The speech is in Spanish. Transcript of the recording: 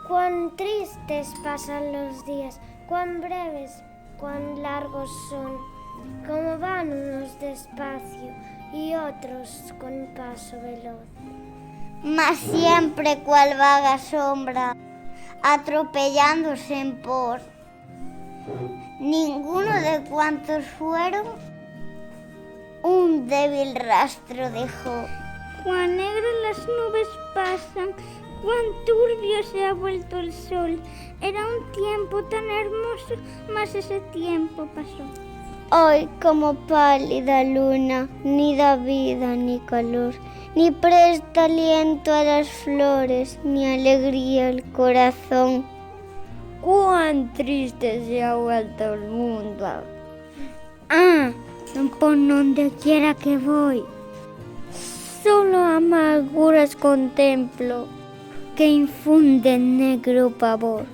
Cuán tristes pasan los días, cuán breves, cuán largos son, como van unos despacio y otros con paso veloz. Mas siempre cual vaga sombra, atropellándose en por. Ninguno de cuantos fueron, un débil rastro dejó. Cuán negras las nubes pasan, cuán turbio se ha vuelto el sol. Era un tiempo tan hermoso, mas ese tiempo pasó. Hoy como pálida luna, ni da vida ni calor, ni presta aliento a las flores, ni alegría al corazón. Cuán triste se ha vuelto el mundo. Por donde quiera que voy, solo amarguras contemplo que infunden negro pavor.